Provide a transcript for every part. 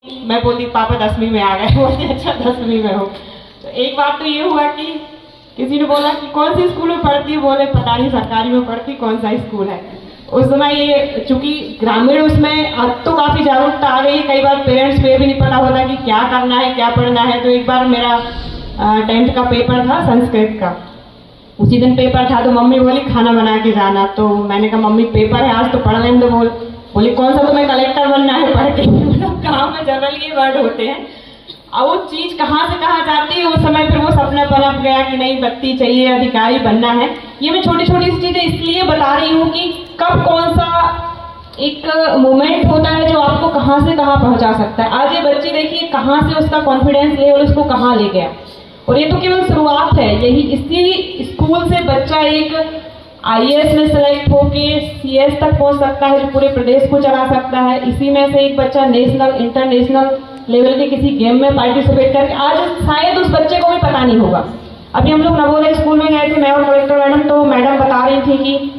मैं बोली पापा 10वीं में आ गए। बोलते अच्छा 10वीं में हो। तो एक बार तो ये हुआ कि किसी ने बोला कि कौन सी स्कूल में पढ़ती है, बोले पता नहीं सरकारी में पढ़ती, कौन सा स्कूल है। उस समय ये चूंकि ग्रामीण उसमें अब तो काफ़ी जागरूकता आ गई, कई बार पेरेंट्स को ये भी नहीं पता होता कि क्या करना है क्या पढ़ना है। तो एक बार मेरा 10th का पेपर था संस्कृत का, उसी दिन पेपर था तो मम्मी बोली खाना बना के जाना। तो मैंने कहा मम्मी पेपर है आज तो पढ़ लेंगे। तो बोली कौन सा तुम्हें कलेक्टर बनना है पढ़ के। मतलब गाँव में जनरल ये वर्ड होते हैं। अब वो चीज़ कहाँ से कहाँ जाती है, उस समय फिर वो सपना पनप गया कि नहीं बत्ती चाहिए, अधिकारी बनना है। ये मैं छोटी छोटी चीज़ें इसलिए बता रही हूँ कि कब कौन सा एक मोमेंट होता है जो आपको कहाँ से कहाँ पहुँचा सकता है। आज ये बच्ची देखिए कहाँ से उसका कॉन्फिडेंस लेवल उसको कहाँ ले गया, और ये तो केवल शुरुआत है। यही इसी स्कूल से बच्चा एक IAS में सेलेक्ट होके CS तक पहुंच सकता है, जो पूरे प्रदेश को चला सकता है। इसी में से एक बच्चा नेशनल इंटरनेशनल लेवल के किसी गेम में पार्टिसिपेट करके, आज शायद उस बच्चे को भी पता नहीं होगा। अभी हम लोग नवोदय स्कूल में गए थे, मैं और कलेक्टर मैडम, तो मैडम बता रही थी कि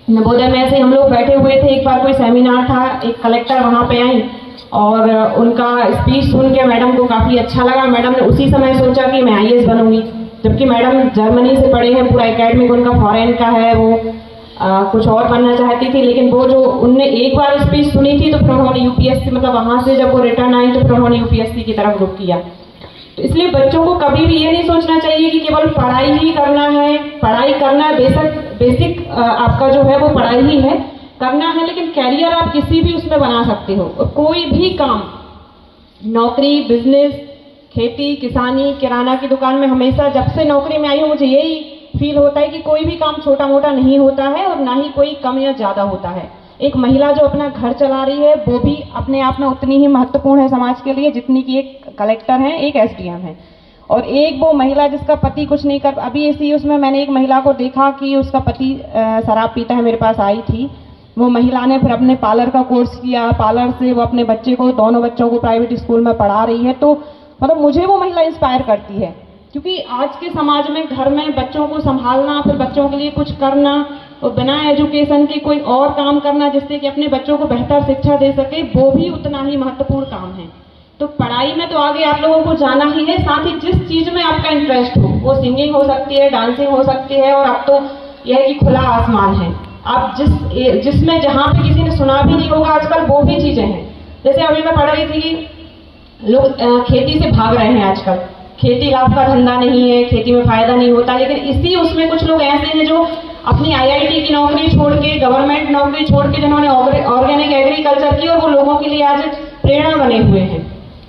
नवोदय में से हम लोग बैठे हुए थे, एक बार कोई सेमिनार था, एक कलेक्टर वहाँ पे आई और उनका स्पीच सुन के मैडम को काफ़ी अच्छा लगा। मैडम ने उसी समय सोचा कि मैं IAS बनूंगी, जबकि मैडम जर्मनी से पढ़े हैं, पूरा एकेडमिक उनका फॉरेन का है, वो कुछ और बनना चाहती थी। लेकिन वो जो उनने एक बार स्पीच सुनी थी तो फिर उन्होंने UPSC, मतलब वहाँ से जब वो रिटर्न आई तो फिर उन्होंने UPSC की तरफ रुख किया। तो इसलिए बच्चों को कभी भी ये नहीं सोचना चाहिए कि केवल पढ़ाई ही करना है। पढ़ाई करना है, बेसिक आपका जो है वो पढ़ाई ही है, करना है, लेकिन कैरियर आप किसी भी उसमें बना सकते हो। और कोई भी काम, नौकरी, बिजनेस, खेती, किसानी, किराना की दुकान में, हमेशा जब से नौकरी में आई हूँ मुझे यही फील होता है कि कोई भी काम छोटा मोटा नहीं होता है और ना ही कोई कम या ज़्यादा होता है। एक महिला जो अपना घर चला रही है वो भी अपने आप में उतनी ही महत्वपूर्ण है समाज के लिए जितनी कि एक कलेक्टर है, एक SDM है। और एक वो महिला जिसका पति कुछ नहीं कर, अभी इसी उसमें मैंने एक महिला को देखा कि उसका पति शराब पीता है, मेरे पास आई थी। वो महिला ने फिर अपने पार्लर का कोर्स किया, पार्लर से वो अपने बच्चे को, दोनों बच्चों को प्राइवेट स्कूल में पढ़ा रही है। तो मतलब मुझे वो महिला इंस्पायर करती है, क्योंकि आज के समाज में घर में बच्चों को संभालना, फिर बच्चों के लिए कुछ करना और बिना एजुकेशन के कोई और काम करना जिससे कि अपने बच्चों को बेहतर शिक्षा दे सके, वो भी उतना ही महत्वपूर्ण काम है। तो पढ़ाई में तो आगे आप लोगों को जाना ही है, साथ ही जिस चीज़ में आपका इंटरेस्ट हो, वो सिंगिंग हो सकती है, डांसिंग हो सकती है, और अब तो यह है कि खुला आसमान है। आप जिसमें जहाँ पे किसी ने सुना भी नहीं होगा आजकल वो भी चीज़ें हैं। जैसे अभी मैं पढ़ रही थी कि लोग खेती से भाग रहे हैं आजकल, खेती लाभ का धंधा नहीं है, खेती में फायदा नहीं होता। लेकिन इसी उसमें कुछ लोग ऐसे हैं जो अपनी IIT की नौकरी छोड़ के, गवर्नमेंट नौकरी छोड़ के, जिन्होंने ऑर्गेनिक एग्रीकल्चर की और वो लोगों के लिए आज प्रेरणा बने हुए हैं।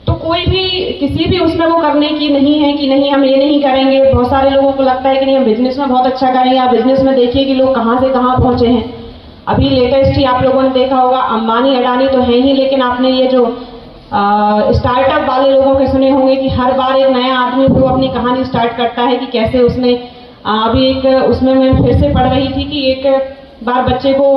तो कोई भी किसी भी उसमें वो करने की नहीं है कि नहीं हम ये नहीं करेंगे। बहुत सारे लोगों को लगता है कि नहीं हम बिजनेस में बहुत अच्छा करेंगे। आप बिजनेस में देखिए कि लोग कहाँ से कहाँ पहुँचे हैं। अभी लेटेस्ट ही आप लोगों ने देखा होगा, अंबानी अडानी तो है ही, लेकिन आपने ये जो स्टार्टअप वाले लोगों के सुने होंगे कि हर बार एक नया आदमी वो अपनी कहानी स्टार्ट करता है कि कैसे उसने अभी एक उसमें मैं फिर से पढ़ रही थी कि एक बार बच्चे को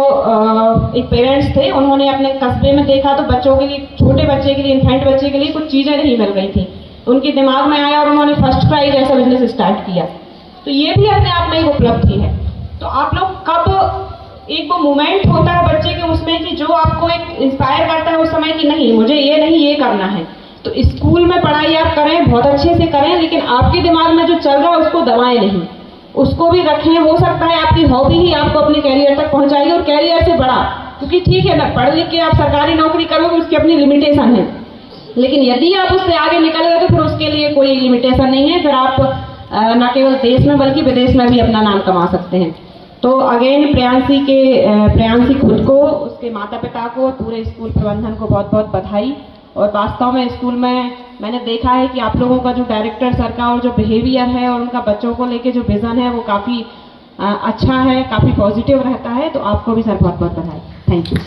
एक पेरेंट्स थे, उन्होंने अपने कस्बे में देखा तो बच्चों के लिए, छोटे बच्चे के लिए, इन्फेंट बच्चे के लिए कुछ चीज़ें नहीं मिल रही थी। उनके दिमाग में आया और उन्होंने फर्स्ट क्राई जैसा बिजनेस स्टार्ट किया। तो ये भी अपने आप में एक उपलब्धि है। तो आप लोग कब एक वो मोमेंट होता है बच्चे के उसमें कि जो आपको एक इंस्पायर करता है उस समय कि नहीं मुझे ये नहीं ये करना है। तो स्कूल में पढ़ाई आप करें, बहुत अच्छे से करें, लेकिन आपके दिमाग में जो चल रहा है उसको दबाएं नहीं, उसको भी रखें। हो सकता है आपकी हॉबी ही आपको अपने कैरियर तक पहुंचाएगी, और कैरियर से बड़ा, क्योंकि ठीक है ना पढ़ लिख के आप सरकारी नौकरी करोगे उसकी अपनी लिमिटेशन है, लेकिन यदि आप उससे आगे निकल गए तो फिर उसके लिए कोई लिमिटेशन नहीं है। फिर आप न केवल देश में बल्कि विदेश में भी अपना नाम कमा सकते हैं। तो अगेन प्रियांशी खुद को, उसके माता पिता को, पूरे स्कूल प्रबंधन को बहुत बहुत बधाई। और वास्तव में स्कूल में मैंने देखा है कि आप लोगों का जो डायरेक्टर सर का और जो बिहेवियर है और उनका बच्चों को लेके जो विज़न है वो काफ़ी अच्छा है, काफ़ी पॉजिटिव रहता है। तो आपको भी सर बहुत बहुत बधाई। Thank you.